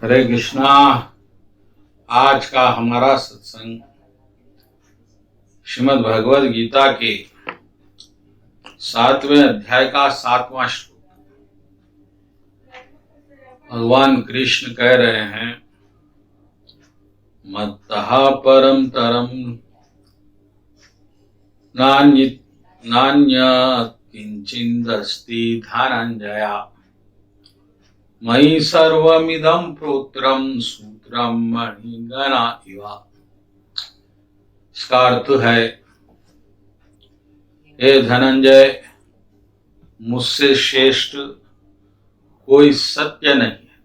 हरे कृष्णा। आज का हमारा सत्संग श्रीमद् भगवद गीता के 7वें अध्याय का 7वां श्लोक। भगवान कृष्ण कह रहे हैं, मत्तः परम तरम नान्यत् किंचिदस्ति धनंजय मयि सर्वमिदं प्रोत्रम सूत्रम मणिगणा इव। इसका अर्थ है, हे धनंजय, मुझसे श्रेष्ठ कोई सत्य नहीं है।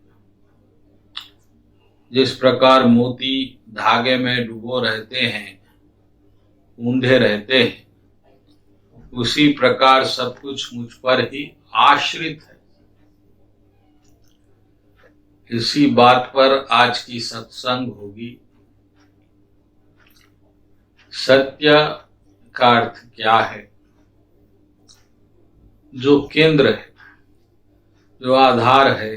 जिस प्रकार मोती धागे में डूबो रहते हैं, ऊंधे रहते हैं, उसी प्रकार सब कुछ मुझ पर ही आश्रित है। इसी बात पर आज की सत्संग होगी। सत्य का अर्थ क्या है? जो केंद्र है, जो आधार है,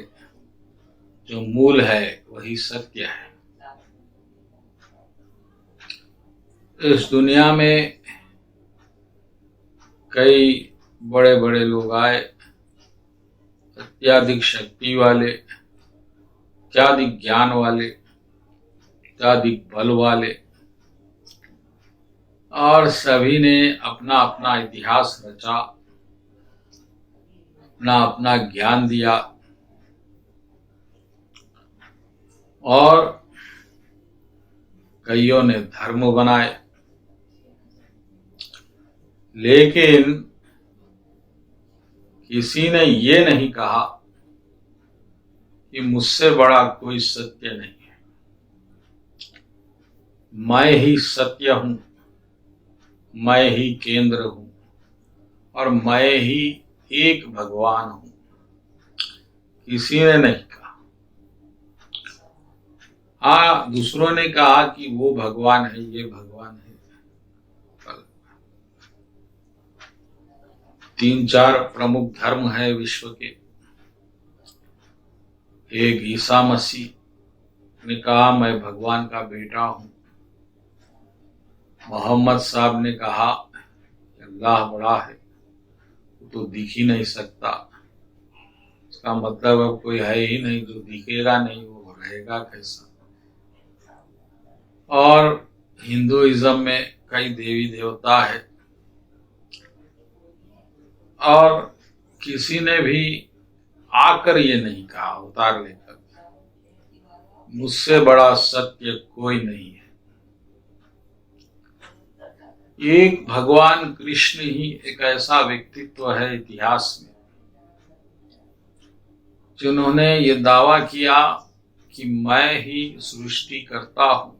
जो मूल है, वही सत्य है। इस दुनिया में कई बड़े बड़े लोग आए, अत्याधिक शक्ति वाले, अत्याधिक ज्ञान वाले, अत्याधिक बल वाले, और सभी ने अपना अपना इतिहास रचा, अपना अपना ज्ञान दिया और कईयों ने धर्म बनाए। लेकिन किसी ने ये नहीं कहा कि मुझसे बड़ा कोई सत्य नहीं है। मैं ही सत्य हूं, मैं ही केंद्र हूं और मैं ही एक भगवान हूं। किसी ने नहीं कहा। हाँ, दूसरों ने कहा कि वो भगवान है, ये भगवान है। 3-4 प्रमुख धर्म है विश्व के। एक ईसा मसीह ने कहा, मैं भगवान का बेटा हूं। मोहम्मद साहब ने कहा, अल्लाह बड़ा है, वो तो दिख ही नहीं सकता। इसका मतलब अब कोई है ही नहीं, जो दिखेगा नहीं वो रहेगा कैसा। और हिंदुइज्म में कई देवी देवता है, और किसी ने भी आकर ये नहीं कहा अवतार लेकर, मुझसे बड़ा सत्य कोई नहीं है। एक भगवान कृष्ण ही एक ऐसा व्यक्तित्व है इतिहास में जिन्होंने ये दावा किया कि मैं ही सृष्टि करता हूं,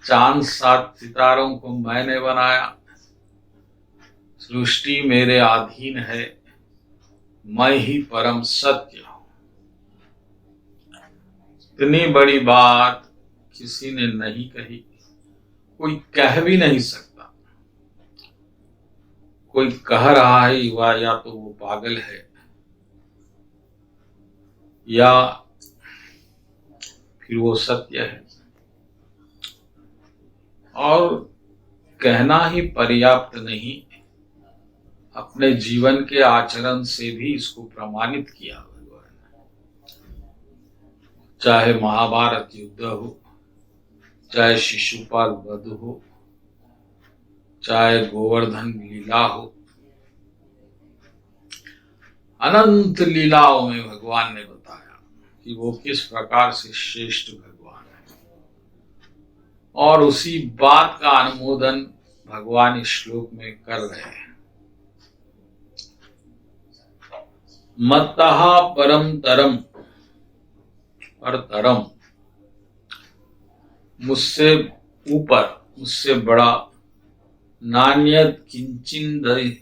चांद 7 सितारों को मैंने बनाया, सृष्टि मेरे अधीन है, मैं ही परम सत्य हूं। इतनी बड़ी बात किसी ने नहीं कही, कोई कह भी नहीं सकता। कोई कह रहा है या तो वो पागल है या फिर वो सत्य है। और कहना ही पर्याप्त नहीं, अपने जीवन के आचरण से भी इसको प्रमाणित किया भगवान ने। चाहे महाभारत युद्ध हो, चाहे शिशुपाल वध हो, चाहे गोवर्धन लीला हो, अनंत लीलाओं में भगवान ने बताया कि वो किस प्रकार से श्रेष्ठ भगवान है। और उसी बात का अनुमोदन भगवान इस श्लोक में कर रहे हैं। मत्तः परम तरम, पर तरम, मुझसे ऊपर, मुझसे बड़ा, नान्यत् किंचिदस्ति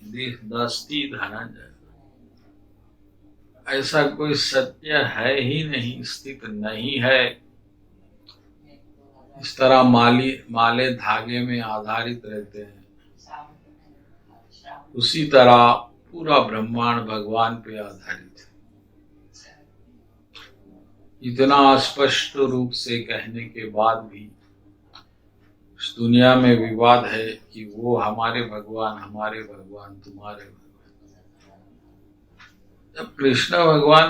धनंजय, ऐसा कोई सत्य है ही नहीं, स्थित नहीं है। इस तरह माले धागे में आधारित रहते हैं, उसी तरह पूरा ब्रह्मांड भगवान पे आधारित है। इतना स्पष्ट रूप से कहने के बाद भी इस दुनिया में विवाद है कि वो हमारे भगवान तुम्हारे भगवान। जब कृष्ण भगवान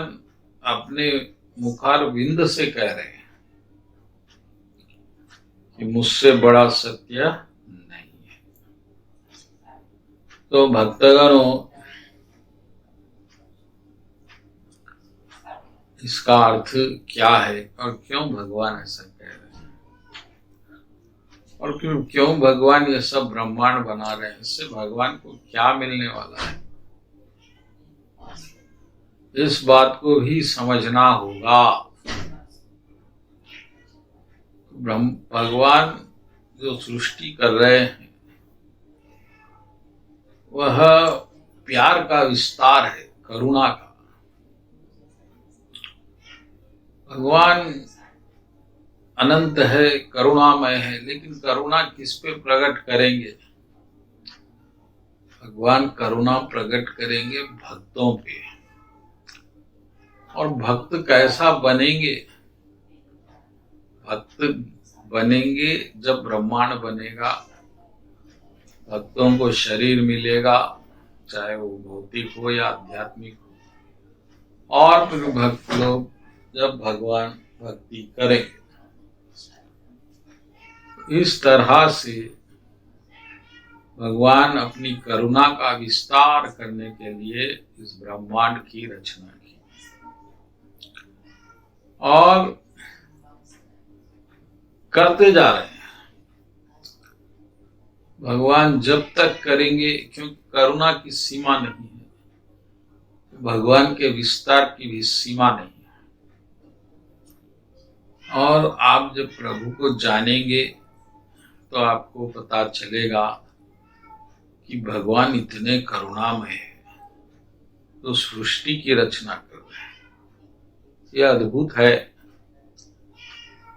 अपने मुखारविंद से कह रहे हैं कि मुझसे बड़ा सत्य नहीं है, तो भक्तगणों इसका अर्थ क्या है और क्यों भगवान ऐसा कह रहे हैं और क्यों भगवान ये सब ब्रह्मांड बना रहे हैं? इससे भगवान को क्या मिलने वाला है, इस बात को भी समझना होगा। भगवान जो सृष्टि कर रहे हैं वह प्यार का विस्तार है, करुणा का। भगवान अनंत है, करुणामय है, लेकिन करुणा किस पे प्रकट करेंगे? भगवान करुणा प्रकट करेंगे भक्तों पे। और भक्त कैसा बनेंगे? भक्त बनेंगे जब ब्रह्मांड बनेगा, भक्तों को शरीर मिलेगा, चाहे वो भौतिक हो या आध्यात्मिक हो, और फिर भक्त लोग जब भगवान भक्ति करेंगे। इस तरह से भगवान अपनी करुणा का विस्तार करने के लिए इस ब्रह्मांड की रचना की और करते जा रहे हैं। भगवान जब तक करेंगे, क्योंकि करुणा की सीमा नहीं है, भगवान के विस्तार की भी सीमा नहीं है। और आप जब प्रभु को जानेंगे तो आपको पता चलेगा कि भगवान इतने करुणामय है, तो सृष्टि की रचना कर रहे हैं। यह अद्भुत है,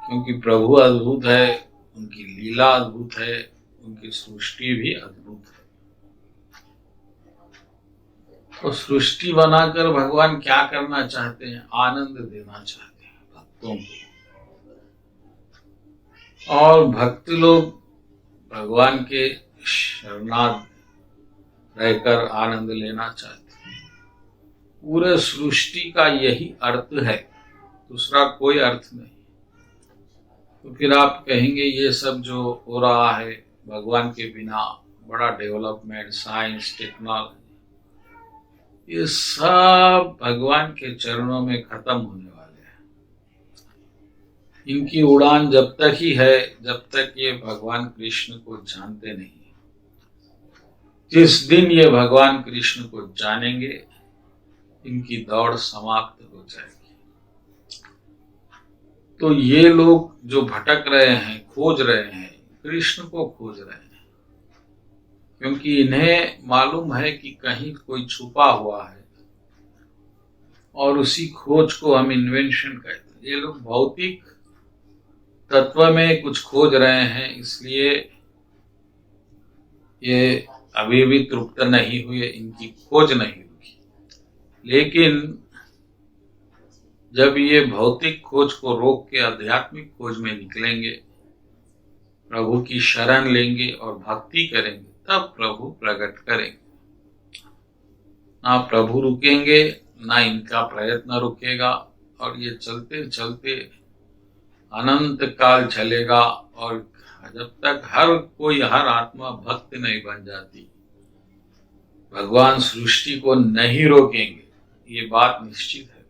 क्योंकि प्रभु अद्भुत है, उनकी लीला अद्भुत है, उनकी सृष्टि भी अद्भुत है। तो सृष्टि बनाकर भगवान क्या करना चाहते हैं? आनंद देना चाहते हैं भक्तों को। और भक्त लोग भगवान के शरणागत रहकर आनंद लेना चाहते हैं। पूरे सृष्टि का यही अर्थ है, दूसरा कोई अर्थ नहीं। तो फिर आप कहेंगे ये सब जो हो रहा है भगवान के बिना, बड़ा डेवलपमेंट, साइंस, टेक्नोलॉजी, ये सब भगवान के चरणों में खत्म होने वाले हैं। इनकी उड़ान जब तक ही है जब तक ये भगवान कृष्ण को जानते नहीं। जिस दिन ये भगवान कृष्ण को जानेंगे, इनकी दौड़ समाप्त हो जाएगी। तो ये लोग जो भटक रहे हैं, खोज रहे हैं, कृष्ण को खोज रहे हैं, क्योंकि इन्हें मालूम है कि कहीं कोई छुपा हुआ है, और उसी खोज को हम इन्वेंशन कहते हैं। ये लोग भौतिक तत्व में कुछ खोज रहे हैं, इसलिए ये अभी भी तृप्त नहीं हुए, इनकी खोज नहीं रुकी। लेकिन जब ये भौतिक खोज को रोक के आध्यात्मिक खोज में निकलेंगे, प्रभु की शरण लेंगे और भक्ति करेंगे, तब प्रभु प्रकट करेंगे। ना प्रभु रुकेंगे, ना इनका प्रयत्न रुकेगा, और ये चलते चलते अनंत काल चलेगा। और जब तक हर आत्मा भक्त नहीं बन जाती, भगवान सृष्टि को नहीं रोकेंगे, ये बात निश्चित है।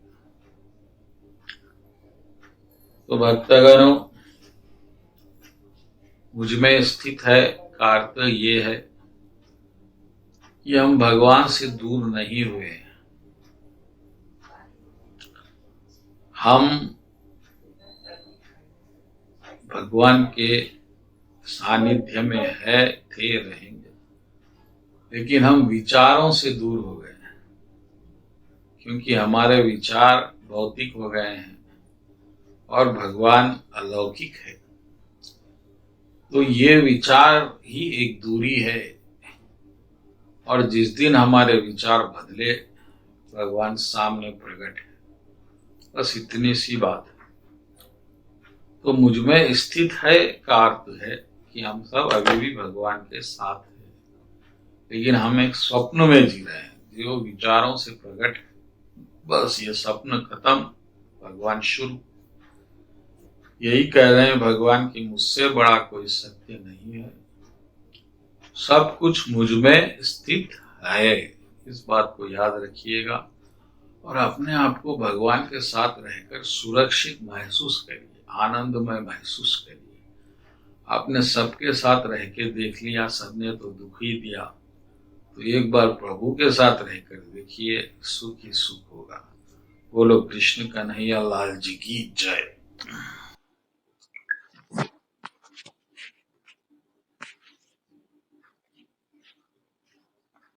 तो भक्तगणों, मुझ में स्थित है का अर्थ ये है कि हम भगवान से दूर नहीं हुए हैं। हम भगवान के सानिध्य में है, थे, रहेंगे, लेकिन हम विचारों से दूर हो गए हैं, क्योंकि हमारे विचार भौतिक हो गए हैं और भगवान अलौकिक है। तो ये विचार ही एक दूरी है, और जिस दिन हमारे विचार बदले, भगवान सामने प्रकट है। बस इतनी सी बात है। तो मुझ में स्थित है का अर्थ है कि हम सब अभी भी भगवान के साथ हैं, लेकिन हम एक स्वप्न में जी रहे हैं जो विचारों से प्रकट है। बस ये स्वप्न खत्म, भगवान शुरू। यही कह रहे हैं भगवान की मुझसे बड़ा कोई सत्य नहीं है, सब कुछ मुझ में स्थित है। इस बात को याद रखिएगा और अपने आप को भगवान के साथ रहकर सुरक्षित महसूस करिए, आनंदमय महसूस करिए। आपने सबके साथ रह के देख लिया, सबने तो दुख ही दिया, तो एक बार प्रभु के साथ रहकर देखिए, सुख ही सुख होगा। बोलो कृष्ण कन्हैया लाल जी की जय।